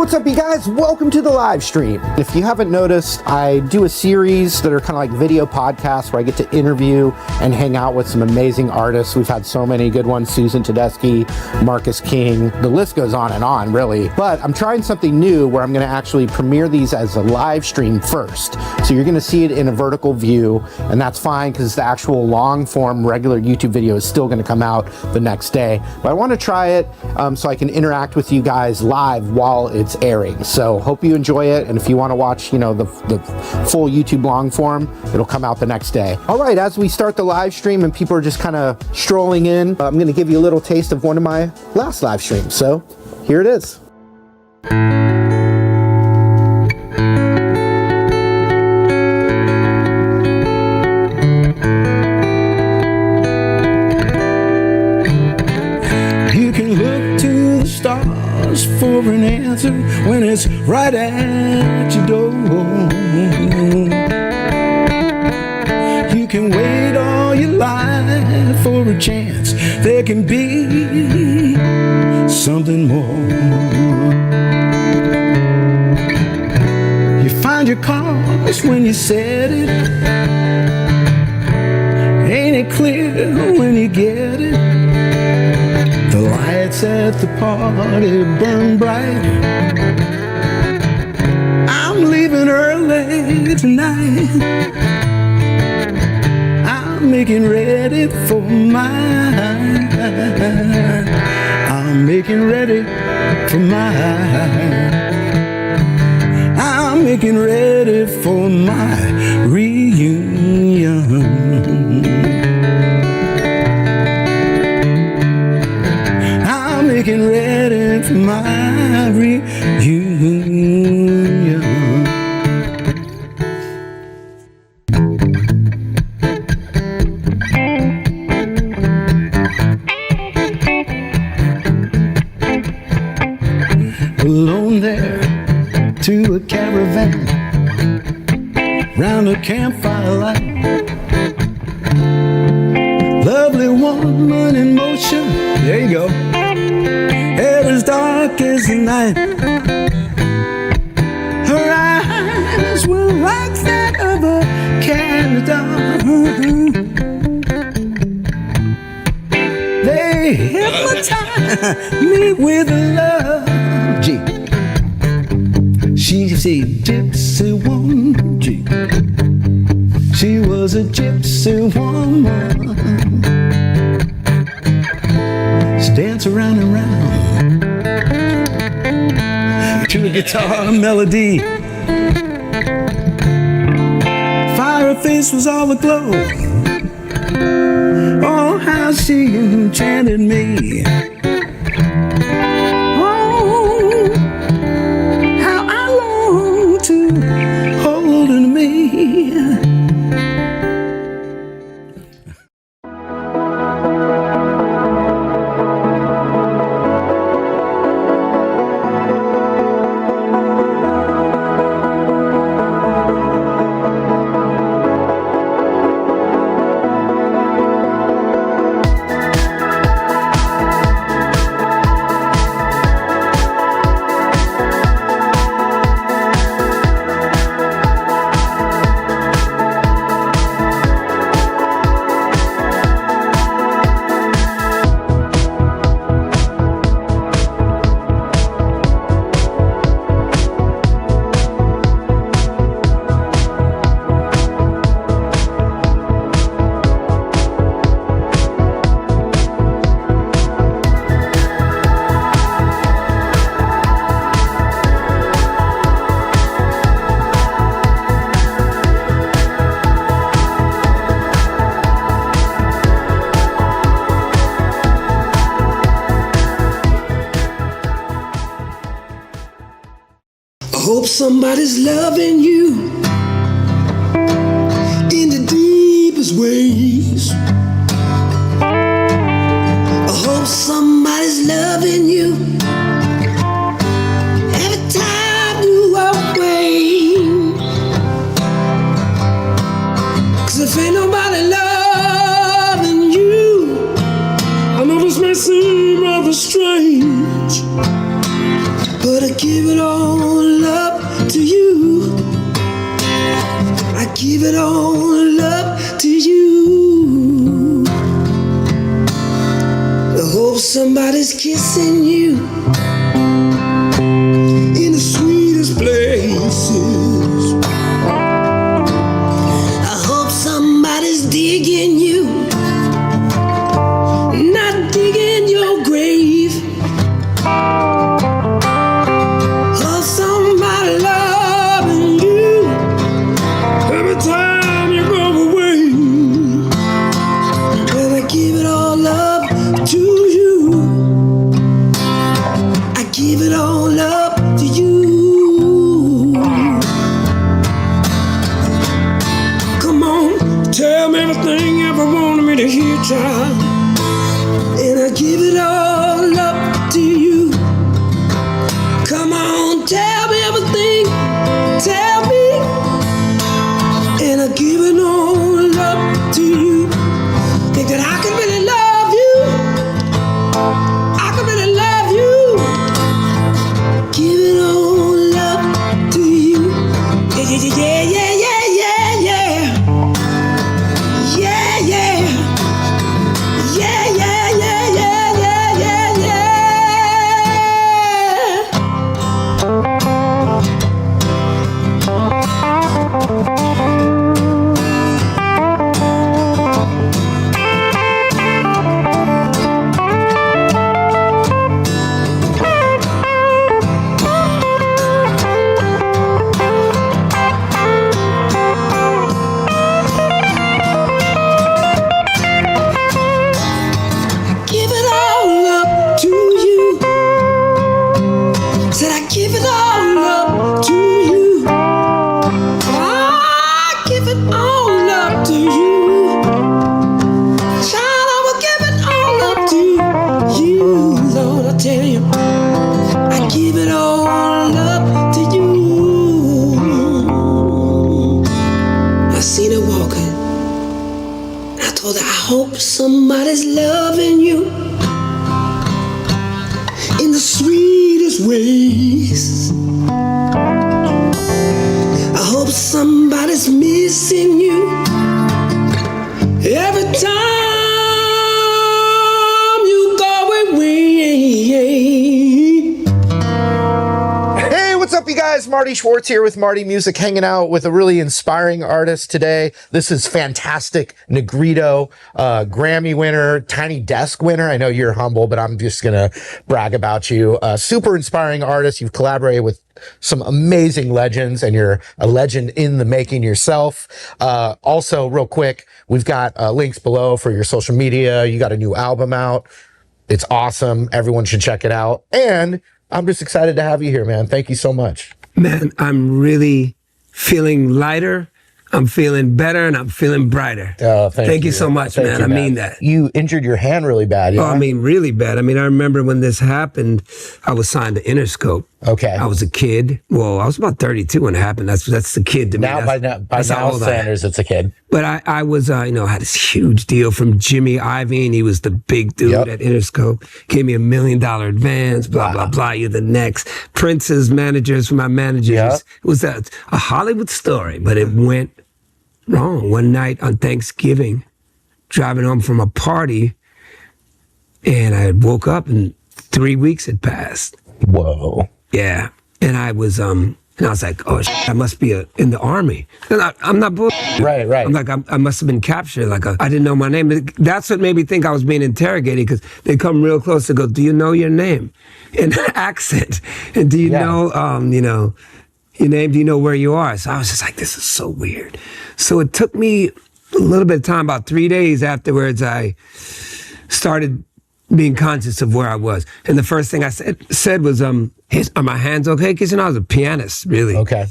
What's up, you guys? Welcome to the live stream. If you haven't noticed, I do a series that are kind of like video podcasts where I get to interview and hang out with some amazing artists. We've had so many good ones: Susan Tedeschi, Marcus King, the list goes on really. But I'm trying something new where I'm going to actually premiere these as a live stream first. So you're going to see it in a vertical view, and that's fine because the actual long form regular YouTube video is still going to come out the next day. But I want to try it so I can interact with you guys live while it's airing. So hope you enjoy it, and if you want to watch, the full YouTube long form, it'll come out the next day. All right, as we start the live stream and people are just kind of strolling in, I'm going to give you a little taste of one of my last live streams. So here it is. You can look to the stars for an answer when it's right at your door. You can wait all your life for a chance. There can be something more. You find your cause when you said it. Ain't it clear when you get it? The lights at the party burn bright. I'm leaving early tonight. I'm making ready for mine. I'm making ready for mine. I'm making ready for my reunion. Making ready for my reunion. Alone there to a caravan, round a campfire light. Lovely woman in motion, there you go. Hair as dark as the night. Her eyes were like that of a candle. They hypnotize me with love. G. She's a gypsy woman. G. She was a gypsy woman. She danced around and round to a guitar melody. Fire face was all aglow. Oh, how she enchanted me. Oh, how I long to hold her to me. Hope somebody's loving you in the deepest ways. I hope somebody's loving you every time you are away. 'Cause if ain't nobody loving you, I know this may seem rather strange, but I give it all up to you. I give it all up to you. I hope somebody's kissing you in the sweetest places. I hope somebody's digging you, not digging your grave. Hope somebody loving you every time you go away. Well, I give it all up to you. I give it all up to you. Come on, tell me everything you ever wanted me to hear, child. And I give it all up to you. Come on, tell me everything, tell me. And I give it all up to you. Think that I can really love you. I can really love you. Give it all up to you. Yeah, yeah, yeah, yeah, yeah, yeah. Yeah, yeah. Yeah, yeah, yeah, yeah, yeah, yeah, give it all up to you. Said I give it all up to you. I give it all up to you. Child, I will give it all up to you. Lord, I tell you, I give it all up to you. I seen her walking. I told her, I hope somebody's loving you in the sweetest ways. I hope somebody's missing you every time you go away. Hey, what's up, you guys? Marty Schwartz here with Marty Music, hanging out with a really inspiring artist today. This is fantastic Negrito, Grammy winner, Tiny Desk winner. I know you're humble, but I'm just gonna brag about you. Super inspiring artist. You've collaborated with some amazing legends, and you're a legend in the making yourself. Also, real quick, we've got links below for your social media. You got a new album out. It's awesome. Everyone should check it out. And I'm just excited to have you here, man. Thank you so much. Man, I'm really feeling lighter. I'm feeling better, and I'm feeling brighter. Oh, thank you so much, Thank man. you, I mean that. You injured your hand really bad, yeah? Oh, I mean, really bad. I mean, I remember when this happened, I was signed to Interscope. Okay. I was a kid. Well, I was about 32 when it happened. That's the kid to me. Now, by That's how now, old I am. Sanders, it's a kid. But I was, I had this huge deal from Jimmy Iovine. He was the big dude Yep. at Interscope. Gave me $1 million advance, blah, Wow. blah, blah. You're the next. Prince's managers, my managers. Yep. It was a Hollywood story, but it went wrong. One night on Thanksgiving, driving home from a party, and I woke up and 3 weeks had passed. Whoa. Yeah. And I was like, oh, I must be in the army. And I'm not bull. Right. I'm like, I must have been captured. I didn't know my name. That's what made me think I was being interrogated, because they come real close to go, do you know your name? In accent. And do you know, your name? Do you know where you are? So I was just like, this is so weird. So it took me a little bit of time, about 3 days afterwards, I started being conscious of where I was. And the first thing I said was, are my hands okay? Because, I was a pianist, really. Okay.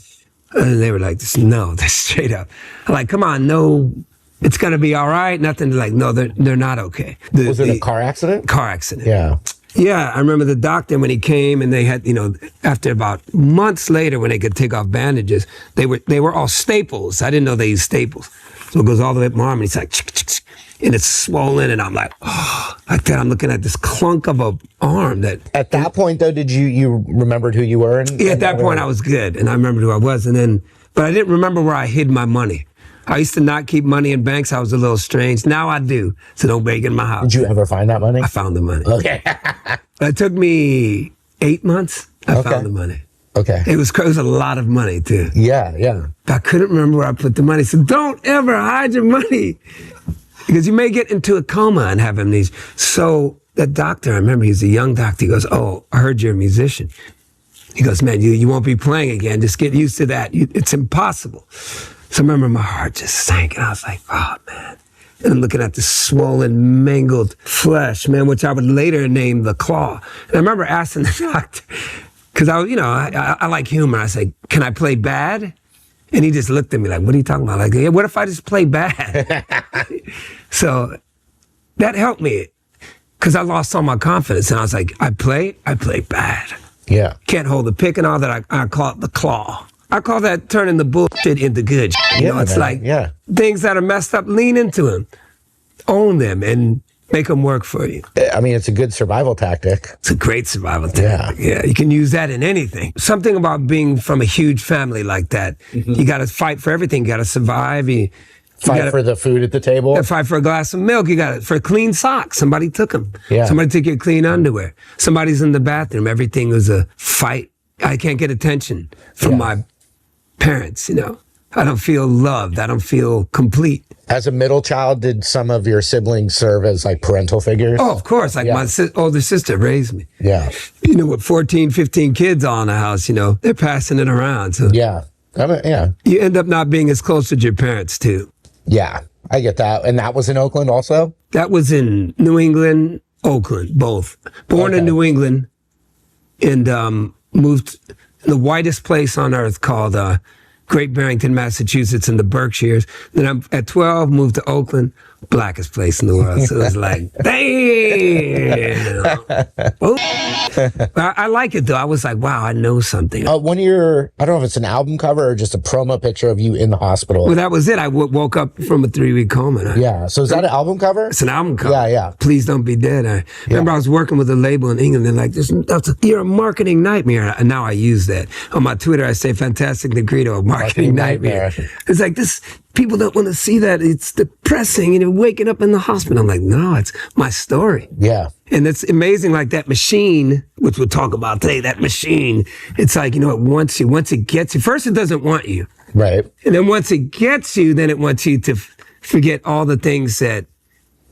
And they were like, no, they're straight up. I'm like, come on, no, it's going to be all right. Nothing. Like, no, they're not okay. Was it a car accident? Car accident. Yeah. Yeah, I remember the doctor when he came, and they had, after about months later when they could take off bandages, they were all staples. I didn't know they used staples. So it goes all the way up my arm, and he's like, and it's swollen, and I'm like, oh, like that. I'm looking at this clunk of a arm that. At that point, though, did you remembered who you were? Yeah, at that point, I was good, and I remembered who I was, but I didn't remember where I hid my money. I used to not keep money in banks. I was a little strange. Now I do, so don't break in my house. Did you ever find that money? I found the money. Okay. It took me 8 months. I found the money. Okay. It was a lot of money, too. Yeah. I couldn't remember where I put the money. So don't ever hide your money because you may get into a coma and have amnesia. So that doctor, I remember he's a young doctor. He goes, oh, I heard you're a musician. He goes, man, you won't be playing again. Just get used to that. It's impossible. So I remember my heart just sank and I was like, oh, man. And I'm looking at this swollen, mangled flesh, man, which I would later name the claw. And I remember asking the doctor, because I like humor. I said, can I play bad? And he just looked at me like, what are you talking about? Like, yeah, what if I just play bad? So that helped me because I lost all my confidence. And I was like, I play bad. Yeah. Can't hold the pick and all that. I call it the claw. I call that turning the bullshit into good. It's man. like things that are messed up, lean into them, own them, and make them work for you. I mean, it's a good survival tactic. It's a great survival tactic. Yeah, you can use that in anything. Something about being from a huge family like that. You got to fight for everything. You got to survive. You fight for the food at the table. You fight for a glass of milk. You got it for clean socks. Somebody took them. Yeah. Somebody took your clean underwear. Somebody's in the bathroom. Everything was a fight. I can't get attention from my parents, I don't feel loved. I don't feel complete. As a middle child, did some of your siblings serve as like parental figures? Oh, of course. Like my older sister raised me. Yeah. With 14, 15 kids all in the house, they're passing it around. So yeah. You end up not being as close with your parents, too. Yeah, I get that. And that was in Oakland also? That was in New England, Oakland, both. Born in New England and moved in the whitest place on earth called Great Barrington, Massachusetts in the Berkshires. Then I'm at 12, moved to Oakland, blackest place in the world. So it was like, damn. I like it though. I was like, wow, I know something. One of your, I don't know if it's an album cover or just a promo picture of you in the hospital. Well, that was it. I woke up from a 3-week coma. So is that an album cover? It's an album cover. Yeah. Please Don't Be Dead. I remember I was working with a label in England. They're like, you're a marketing nightmare. And now I use that. On my Twitter, I say, fantastic Negrito, a marketing nightmare. It's like this. People don't want to see that. It's depressing, waking up in the hospital. I'm like, no, it's my story. Yeah. And it's amazing, like that machine, which we'll talk about today, that machine, it's like, once it gets you, first it doesn't want you. Right. And then once it gets you, then it wants you to forget all the things that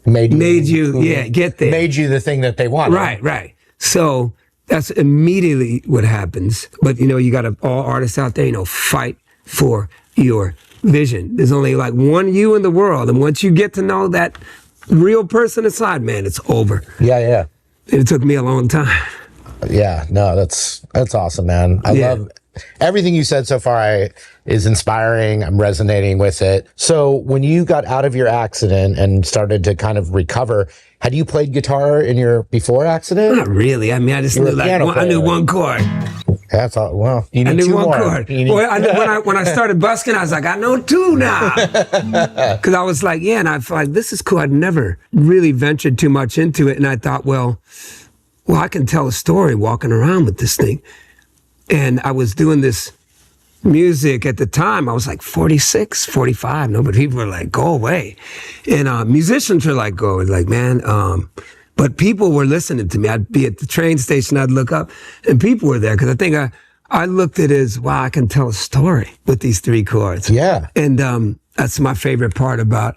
made you get there. Made you the thing that they wanted. Right. So that's immediately what happens. But, you got all artists out there, fight for your vision. There's only like one you in the world. And once you get to know that real person inside, man, it's over. Yeah. And it took me a long time. Yeah, no, that's awesome, man. I love everything you said so far. Is inspiring. I'm resonating with it. So when you got out of your accident and started to kind of recover, had you played guitar in your before accident? Not really. I mean, I just knew I knew one chord. That's all. Well, you need I knew two one more. chord. When I started busking, I was like, I know two now. Because I was like, and I felt like this is cool. I'd never really ventured too much into it. And I thought, well, I can tell a story walking around with this thing. And I was doing this music at the time. I was like 46, 45. No, but people were like, go away. And musicians were like, go. Like, man, but people were listening to me. I'd be at the train station, I'd look up, and people were there. Because I think I looked at it as, wow, I can tell a story with these 3 chords. Yeah. And that's my favorite part about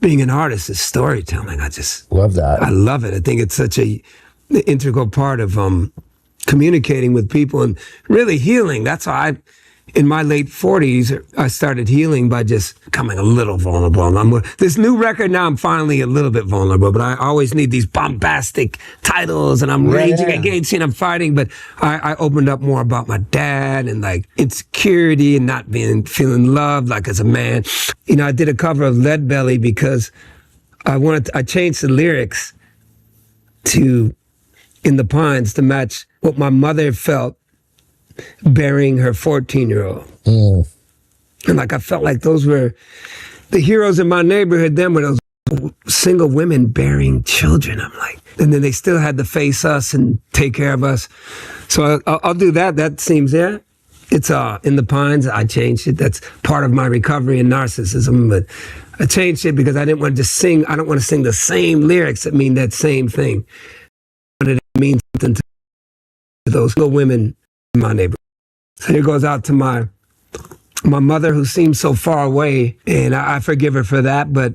being an artist is storytelling. I just love that. I love it. I think it's such an integral part of communicating with people and really healing. That's how in my late 40s, I started healing by just becoming a little vulnerable. This new record now, I'm finally a little bit vulnerable, but I always need these bombastic titles and I'm raging against and I'm fighting. But I opened up more about my dad and like insecurity and not feeling loved like as a man. I did a cover of Lead Belly because I changed the lyrics to In the Pines to match what my mother felt burying her 14-year-old. And like I felt like those were the heroes in my neighborhood. Them were those single women bearing children. I'm like, and then they still had to face us and take care of us. So I'll do that. That seems, yeah. It's In the Pines. I changed it. That's part of my recovery in narcissism. But I changed it because I didn't want to just sing. I don't want to sing the same lyrics that mean that same thing. I wanted to mean something to those little women in my neighborhood. So here goes out to my mother, who seems so far away, and I forgive her for that, but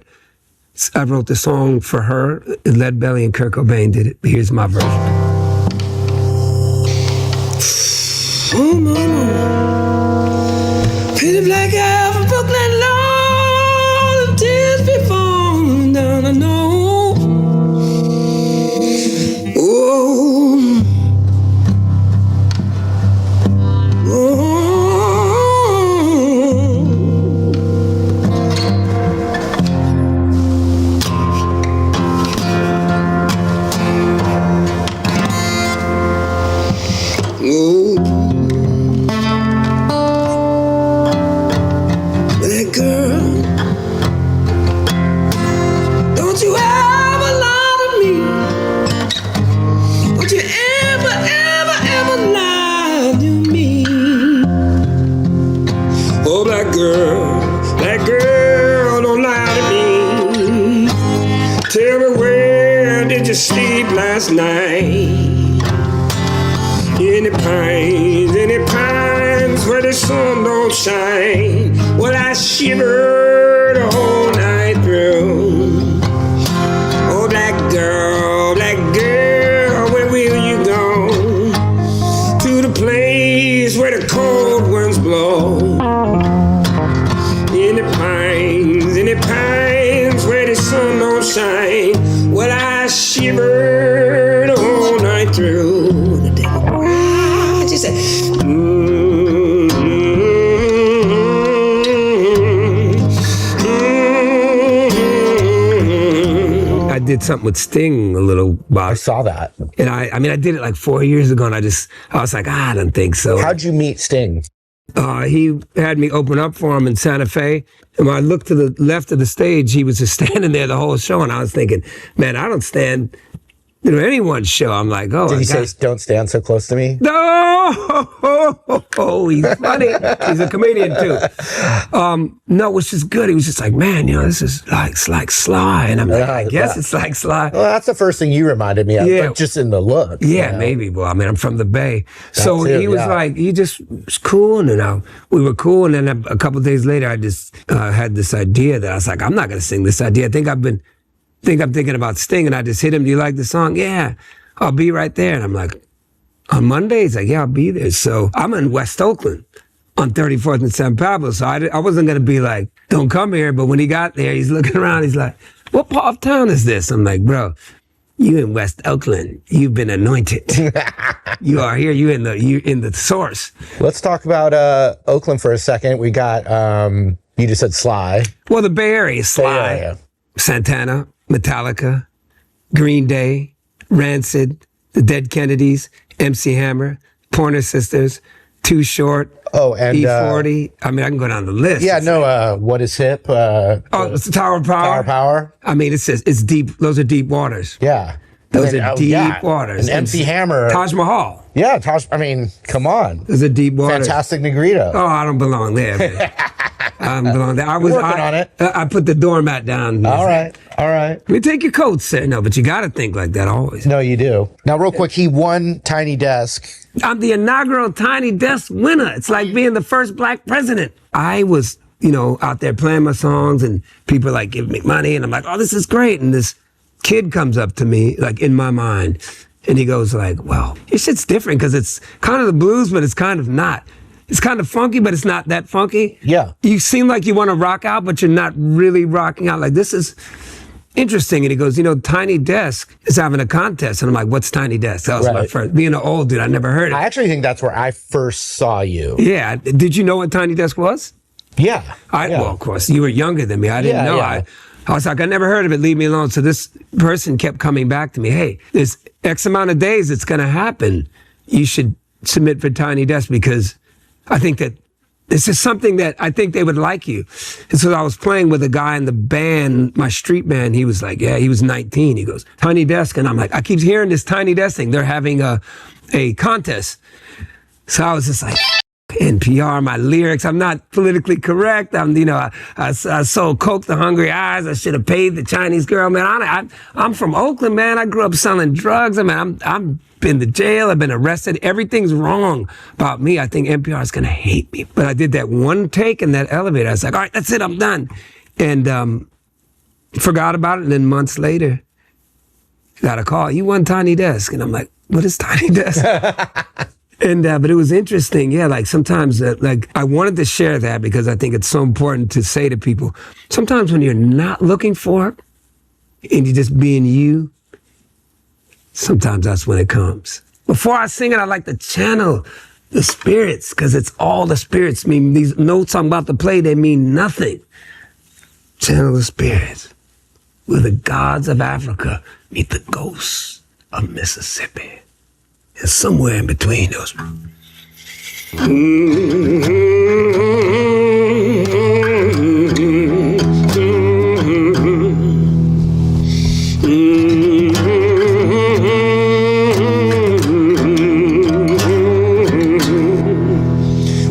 I wrote the song for her. Lead Belly and Kurt Cobain did it. Here's my version. Oh, mama, pretty black guy from Brooklyn, Lord, the tears be falling down, I know. Oh, oh. That girl, don't you ever lie to me. Don't you ever, ever, ever lie to me. Oh, black girl, don't lie to me. Tell me, where did you sleep last night? In the pines where the sun don't shine. Well, I shivered the whole night through. Oh, black girl, where will you go? To the place where the cold winds blow. In the pines where the sun don't shine. Well, I shivered the whole night through. She said, I did something with Sting a little while. I saw that. And I mean, I did it like 4 years ago, and I was like, I don't think so. How'd you meet Sting? He had me open up for him in Santa Fe. And when I looked to the left of the stage, he was just standing there the whole show. And I was thinking, man, I don't stand anyone's show. I'm like, oh. Did he say, don't stand so close to me? No! He's funny. He's a comedian, too. No, which is good. He was just like, man, this is like Sly. And I'm like, I guess it's like Sly. Well, that's the first thing you reminded me of, but just in the look. Yeah, maybe. Well, I mean, I'm from the Bay. So he was like, he just was cool. And we were cool. And then a couple of days later, I just had this idea that I was like, I'm not going to sing this idea. I think I'm thinking about Sting, and I just hit him. Do you like the song? Yeah, I'll be right there. And I'm like, on Monday? He's like, yeah, I'll be there. So I'm in West Oakland on 34th and San Pablo. So I wasn't going to be like, don't come here. But when he got there, he's looking around. He's like, what part of town is this? I'm like, bro, you in West Oakland. You've been anointed. You are here. You in the source. Let's talk about Oakland for a second. We got, you just said Sly. Well, the Bay Area is Sly. Santana, Metallica, Green Day, Rancid, the Dead Kennedys, MC Hammer, Pointer Sisters, Too Short, and E40. I mean, I can go down the list. Yeah, What Is Hip? It's the Tower of Power. Tower of Power. I mean, it's deep. Those are deep waters. Yeah. Those are deep waters. And MC Hammer. Taj Mahal. Yeah, I mean, come on. Those are deep waters. Fantastic Negrito. Oh, I don't belong there. I don't belong there. Working on it. I put the doormat down. All right. Let me take your coat, sir. No, but you got to think like that always. No, you do. Now, real quick, he won Tiny Desk. I'm the inaugural Tiny Desk winner. It's like being the first black president. I was, out there playing my songs, and people like give me money, and I'm like, oh, this is great. And this kid comes up to me, like in my mind, and he goes like, well, your shit's different because it's kind of the blues, but it's kind of not. It's kind of funky, but it's not that funky. Yeah. You seem like you want to rock out, but you're not really rocking out. Like, this is interesting. And he goes, Tiny Desk is having a contest. And I'm like, what's Tiny Desk? That was my first. Being an old dude, I never heard it. I actually think that's where I first saw you. Yeah. Did you know what Tiny Desk was? Yeah. Well, of course, you were younger than me. I didn't know. Yeah. I was like, I never heard of it. Leave me alone. So this person kept coming back to me. Hey, there's X amount of days it's going to happen. You should submit for Tiny Desk because I think that It's just something that I think they would like you. And so I was playing with a guy in the band, my street band. He was like, yeah, he was 19. He goes, Tiny Desk. And I'm like, I keep hearing this Tiny Desk thing. They're having a contest. So I was just like, NPR, my lyrics, I'm not politically correct. I sold Coke to Hungry Eyes. I should have paid the Chinese girl. Man, I'm from Oakland, man. I grew up selling drugs. I mean, I'm been to jail. I've been arrested. Everything's wrong about me. I think NPR is going to hate me. But I did that one take in that elevator. I was like, all right, that's it. I'm done. And forgot about it. And then months later, got a call. You won Tiny Desk. And I'm like, what is Tiny Desk? And but it was interesting. Yeah, like sometimes like I wanted to share that because I think it's so important to say to people, sometimes when you're not looking for it and you're just being you, sometimes that's when it comes. Before I sing it, I like to channel the spirits because it's all the spirits. I mean, these notes I'm about to play, they mean nothing. Channel the spirits. Where the gods of Africa meet the ghosts of Mississippi. And somewhere in between those.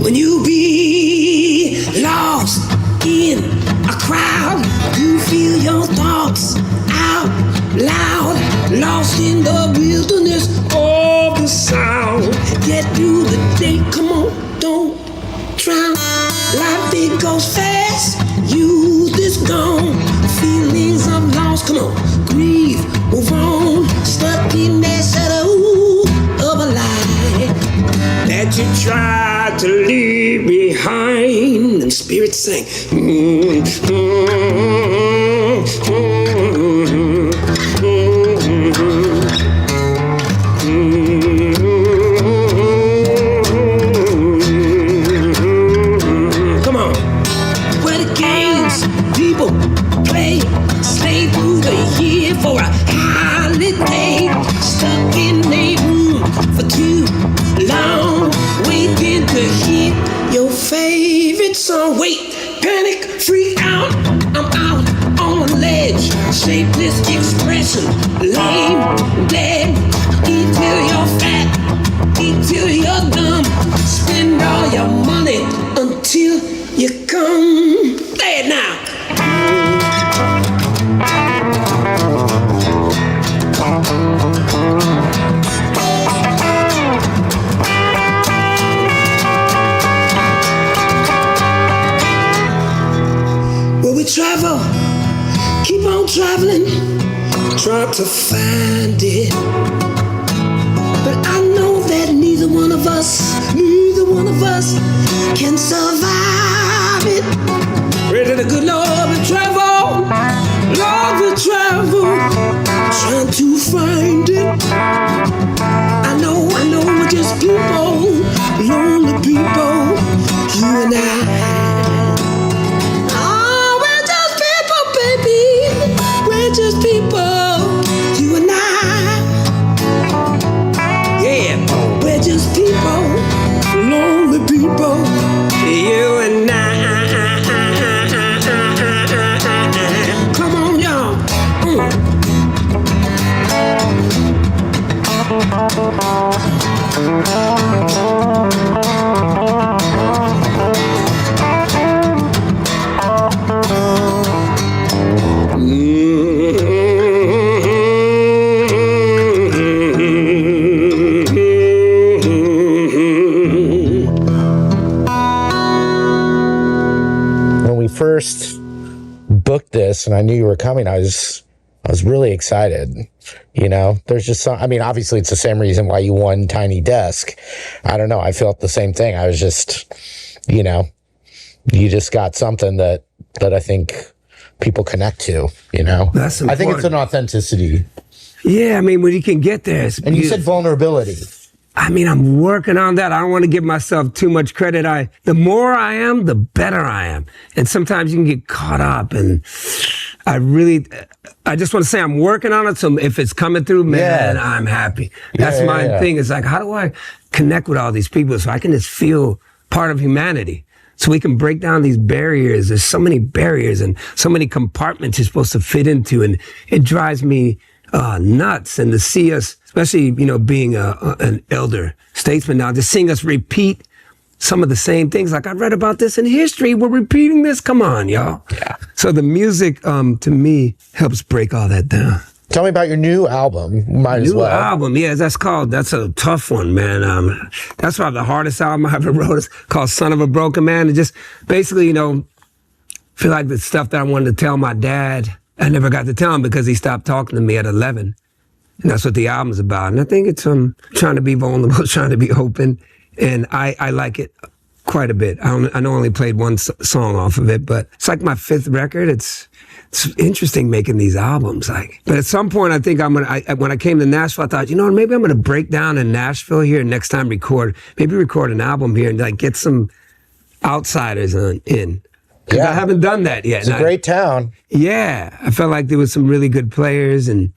When you be lost in a crowd, you feel your thoughts out loud, lost in the wilderness of the sound. Get through the day, come on, don't drown. Life it goes fast, youth is gone. Feelings of loss, come on, grieve, move on. Stuck in that shadow of a lie that you tried to leave behind. And spirits sing. Come on. Where the games people play, stay through the year for a holiday. Stuck in a room for too long, waiting to hear your favorite song. Wait, panic, freak out, I'm out on a ledge. Shapeless expression, lame, dead. Eat till you're fat, eat till you're dumb. Spend all your money until you come. Say it now. Where we travel, keep on traveling, try to find it. But I know that neither one of us can survive it. Ready to good Lord, we travel, Lord, we travel, trying to find it. I know, we're just people, lonely people, you and I. Oh, we're just people, baby, we're just people, you and I. Yeah, we're just people, lonely people, you and I. Come on, y'all. When we first booked this and I knew you were coming, I was really excited. You know, there's just some, I mean, obviously it's the same reason why you won Tiny Desk. I don't know. I felt the same thing. I was just, you know, you just got something that I think people connect to, you know. That's important. I think it's an authenticity. Yeah, I mean, when you can get there, it's And you said vulnerability. I mean, I'm working on that. I don't want to give myself too much credit. The more I am, the better I am. And sometimes you can get caught up, and I just want to say I'm working on it. So if it's coming through, man, I'm happy. That's my thing. It's like, how do I connect with all these people so I can just feel part of humanity? so we can break down these barriers. There's so many barriers and so many compartments you're supposed to fit into, and it drives me nuts. And to see us, especially, you know, being an elder statesman now, to seeing us repeat some of the same things. Like, I read about this in history. We're repeating this. Come on, y'all. Yeah. So the music, to me, helps break all that down. Tell me about your new album. Might as New well. album, yeah, that's a tough one, man. That's probably the hardest album I ever wrote. It's called Son of a Broken Man. And just basically, you know, feel like the stuff that I wanted to tell my dad, I never got to tell him because he stopped talking to me at 11. And that's what the album's about. And I think it's trying to be vulnerable, trying to be open. And I like it quite a bit. I only played one song off of it, but it's like my 5th record. It's interesting making these albums. But at some point, I think when I came to Nashville, I thought, you know, maybe I'm going to break down in Nashville here. Next time, record an album here and like get some outsiders in. Yeah, I haven't done that yet. It's a great town. Yeah, I felt like there was some really good players, and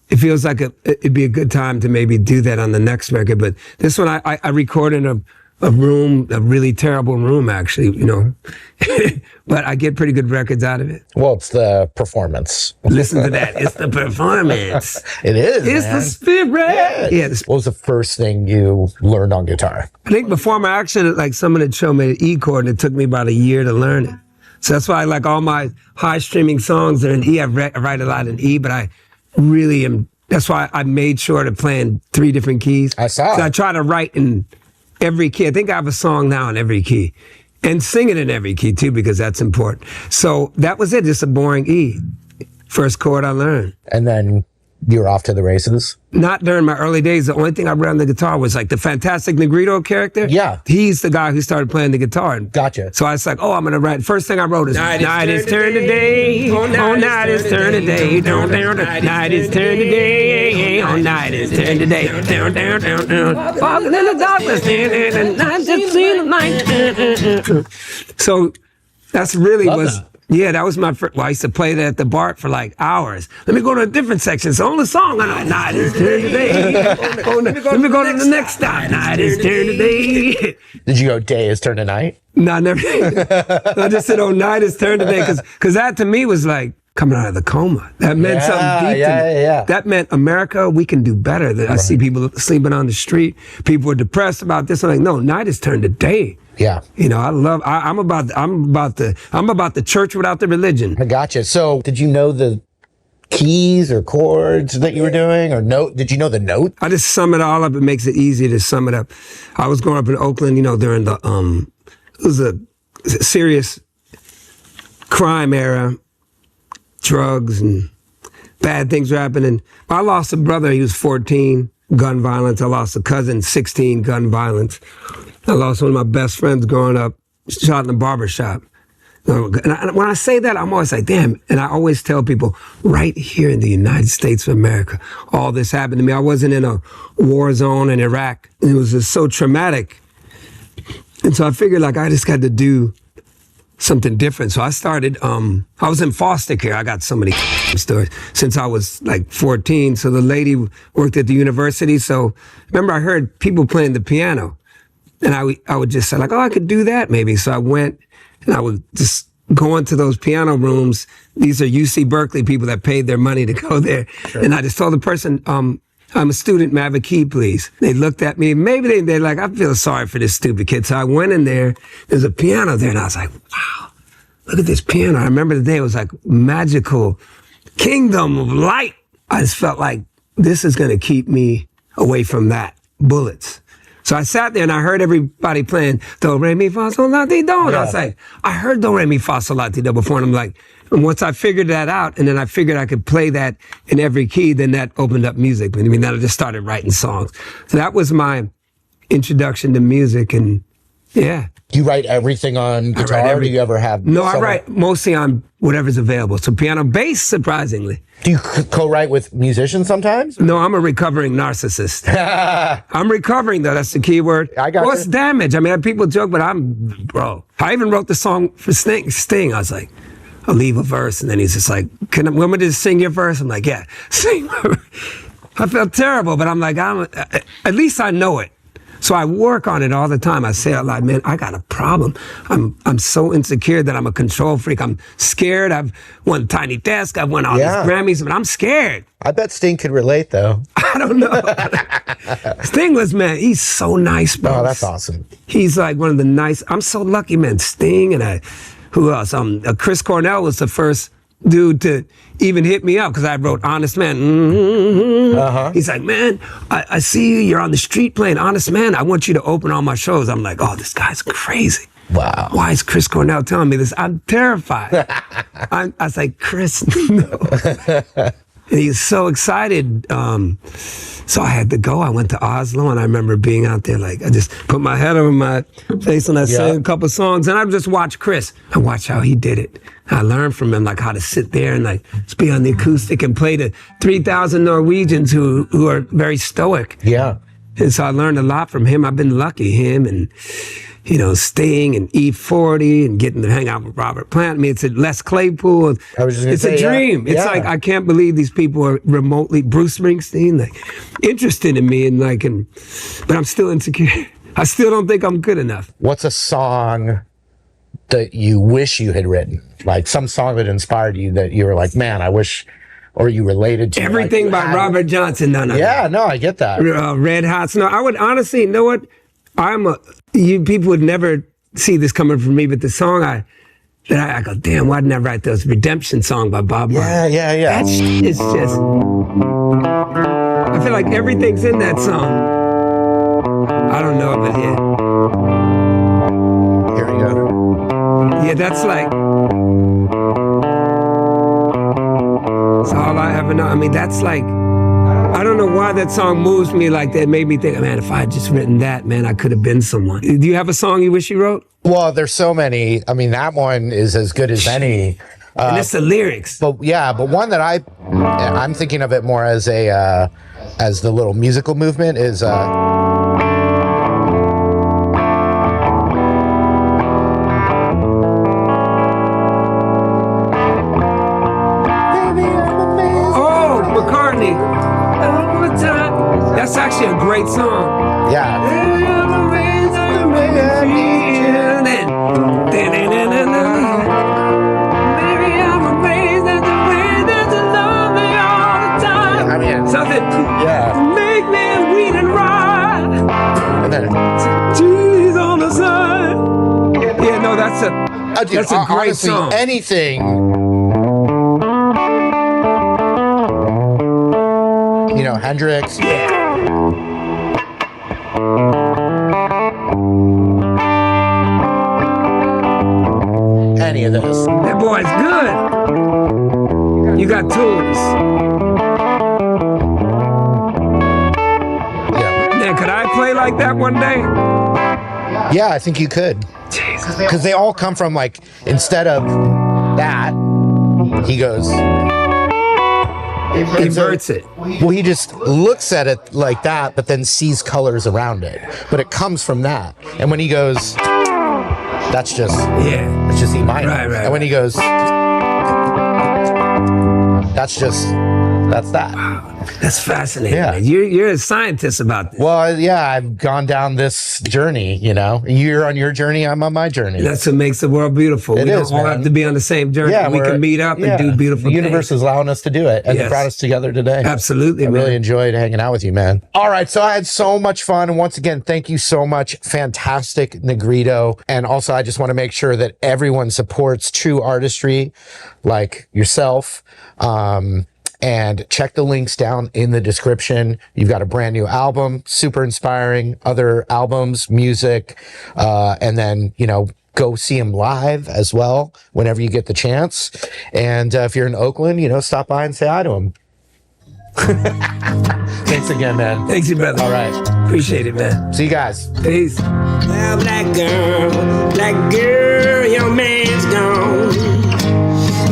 it feels like it'd be a good time to maybe do that on the next record. But this one, I recorded in a room, a really terrible room, actually, you know. But I get pretty good records out of it. Well, it's the performance. Listen to that. It's the performance. It is, It's man. the spirit. Yeah. What was the first thing you learned on guitar? I think before my accident, like someone had shown me the E chord, and it took me about a year to learn it. So that's why, like, all my high streaming songs are in E. I write a lot in E, but I really am. That's why I made sure to play in 3 different keys. I saw. So I try to write in every key. I think I have a song now in every key, and sing it in every key too, because that's important. So that was it. Just a boring E. First chord I learned. And then you were off to the races? Not during my early days. The only thing I read on the guitar was like the fantastic Negrito character. Yeah. He's the guy who started playing the guitar. Gotcha. So I was like, oh, I'm going to write. First thing I wrote is, night is turned today. Oh, night is turned today. Night is turned today. Oh, night is turned today. Down, down, down, down. Walking in the darkness. And I just see the light. So that's really was... Yeah, that was my first. Well, I used to play that at the bar for like hours. Let me go to a different section. It's the only song I know. Night is turned today. Let me go to the next stop. Night is turned today. Did you go day is turned to night? No, I never. I just said, oh, night is turned today. Because that to me was like coming out of the coma. That meant something deep to me. Yeah. That meant, America, we can do better. I see people sleeping on the street. People are depressed about this. I'm like, no, night is turned to day. Yeah. You know, I'm about the church without the religion. I gotcha. So did you know the keys or chords that you were doing, or note? Did you know the note? I just sum it all up. It makes it easy to sum it up. I was growing up in Oakland, you know, during the, it was a serious crime era, drugs and bad things were happening. I lost a brother, he was 14, gun violence. I lost a cousin, 16, gun violence. I lost one of my best friends growing up, shot in a barbershop. And when I say that, I'm always like, damn. And I always tell people, right here in the United States of America, all this happened to me. I wasn't in a war zone in Iraq. It was just so traumatic. And so I figured, like, I just got to do something different. So I started, I was in foster care. I got so many stories since I was like 14. So the lady worked at the university. So remember, I heard people playing the piano. And I would just say, like, oh, I could do that maybe. So I went and I would just go into those piano rooms. These are UC Berkeley people that paid their money to go there. Sure. And I just told the person, I'm a student, may I have a key, please? They looked at me. Maybe they're like, I feel sorry for this stupid kid. So I went in there. There's a piano there. And I was like, wow, look at this piano. I remember the day it was like magical kingdom of light. I just felt like this is going to keep me away from that. Bullets. So I sat there and I heard everybody playing Do, Re, Mi, Fa, Sol, La, Ti, Do. And I was like, I heard Do, Re, Mi, Fa, Sol, La, Ti, Do before. And I'm like, and once I figured that out, and then I figured I could play that in every key, then that opened up music. I mean, then I just started writing songs. So that was my introduction to music. And yeah. You write everything on guitar? Or do you ever have... No, I write mostly on whatever's available. So piano, bass, surprisingly. Do you co-write with musicians sometimes? No, I'm a recovering narcissist. I'm recovering, though. That's the key word. I got it's damage. I mean, people joke, but bro. I even wrote the song for Sting. I was like, I'll leave a verse. And then he's just like, want me to sing your verse? I'm like, yeah, sing my verse. I felt terrible, but I'm like, at least I know it. So I work on it all the time. I say out loud, man, I got a problem. I'm so insecure that I'm a control freak. I'm scared. I've won Tiny Desk. I've won all these Grammys, but I'm scared. I bet Sting could relate, though. I don't know. Sting was, man, he's so nice, bro. Oh, that's awesome. He's like one of the nice, I'm so lucky, man. Sting and who else? Chris Cornell was the first dude to even hit me up because I wrote Honest Man. He's like, man, I see you. You're on the street playing Honest Man. I want you to open all my shows. I'm like, oh, this guy's crazy. Wow. Why is Chris Cornell telling me this? I'm terrified. I was like, Chris, no. And he's so excited. So I had to go. I went to Oslo, and I remember being out there, like, I just put my head over my face, and I sang a couple songs, and I just watched Chris. I watched how he did it. I learned from him, like, how to sit there and, like, just be on the acoustic and play to 3,000 Norwegians who are very stoic. Yeah. And so I learned a lot from him. I've been lucky, him and, you know, Sting and E40 and getting to hang out with Robert Plant. I mean, it's Les Claypool. It's a dream. It's like, I can't believe these people are remotely, Bruce Springsteen, like, interested in me, and like, but I'm still insecure. I still don't think I'm good enough. What's a song that you wish you had written? Like some song that inspired you that you were like, man, I wish, or you related to? Everything by Robert Johnson. No. Yeah, no, I get that. Red Hot Snow. I would honestly, you know what? People would never see this coming from me, but the song I go, damn, why didn't I write those Redemption song by Bob Marley? Yeah. That shit is just, I feel like everything's in that song. I don't know, but yeah. Here we go. Yeah, that's like, it's all I ever know. I mean, that's like, I don't know why that song moves me like that. It made me think, man, if I had just written that, man, I could have been someone. Do you have a song you wish you wrote? Well, there's so many. I mean, that one is as good as any. And it's the lyrics. But one that I'm thinking of it more as as the little musical movement is McCartney. That's actually a great song. Yeah. I mean, something. Yeah. Make me weed and ride. And then Cheese on the side. Yeah, no, that's a great honestly, song. Anything. You know, Hendrix. Yeah. Any of this. That boy's good. You got tools. Yeah. Man, could I play like that one day? Yeah, I think you could. Jesus. Because they all come from, like, instead of that, he goes. Inverts it. Well, he just looks at it like that, but then sees colors around it. But it comes from that. And when he goes, that's just E minor. Right. And when he goes, that's that. Wow, that's fascinating. Yeah. Man. You're a scientist about this. Well, yeah, I've gone down this journey, you know. You're on your journey, I'm on my journey. That's what makes the world beautiful. We don't all have to be on the same journey. Yeah, we can meet up and do beautiful things. The universe is allowing us to do it, and it brought us together today. Absolutely, I really enjoyed hanging out with you, man. All right, so I had so much fun, and once again, thank you so much. Fantastic Negrito. And also, I just want to make sure that everyone supports true artistry like yourself. And check the links down in the description. You've got a brand new album, super inspiring, other albums, music, and then, you know, go see him live as well whenever you get the chance. And if you're in Oakland, you know, stop by and say hi to him. Thanks again, man. Thanks, you brother. All right. Appreciate it, man. See you guys. Peace. Well, black girl, your man's gone.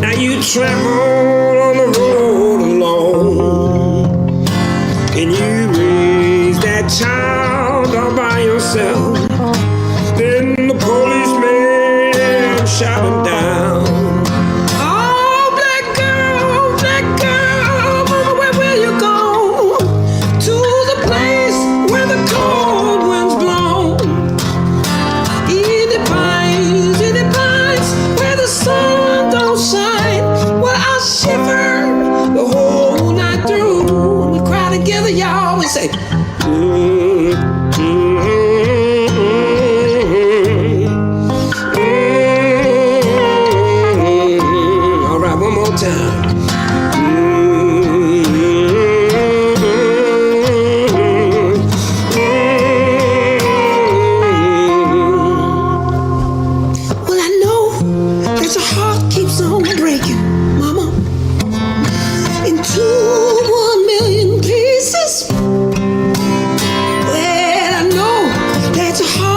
Now you travel on the road alone, and you raise that child all by yourself. Then the policeman shot him down. Oh, black girl, mama, where will you go? To the place where the cold winds blow.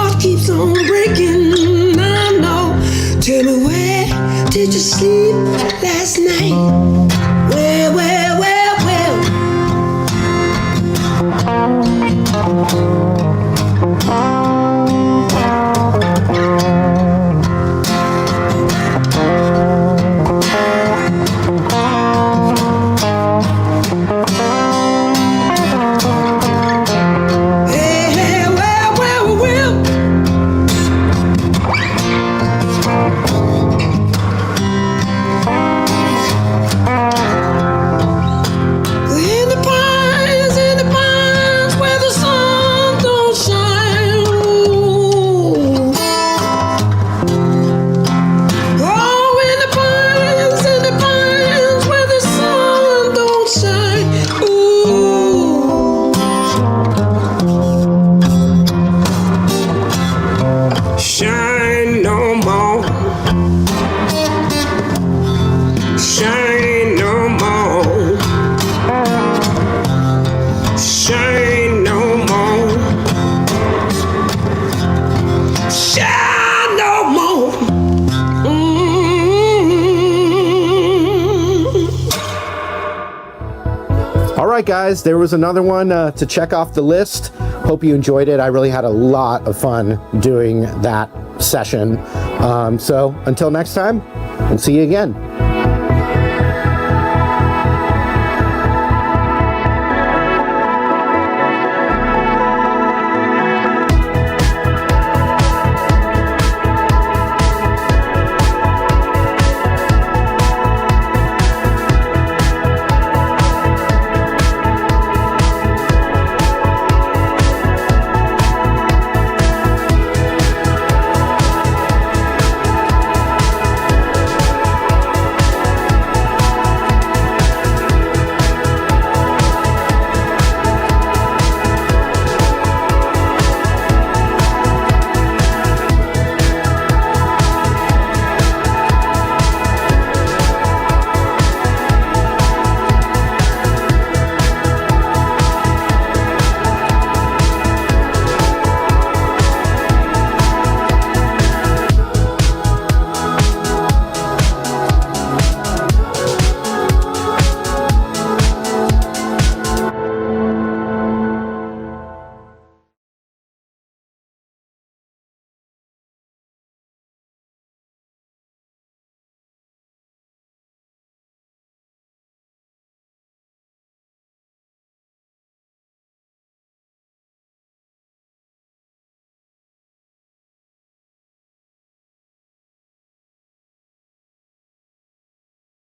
heart keeps on breaking. I know. Tell me, where did you sleep last night? Where, where, where, where? Shine no more. Shine no more. Shine no more. Shine no more. All right, guys, there was another one to check off the list. Hope you enjoyed it. I really had a lot of fun doing that session. So until next time, we'll see you again.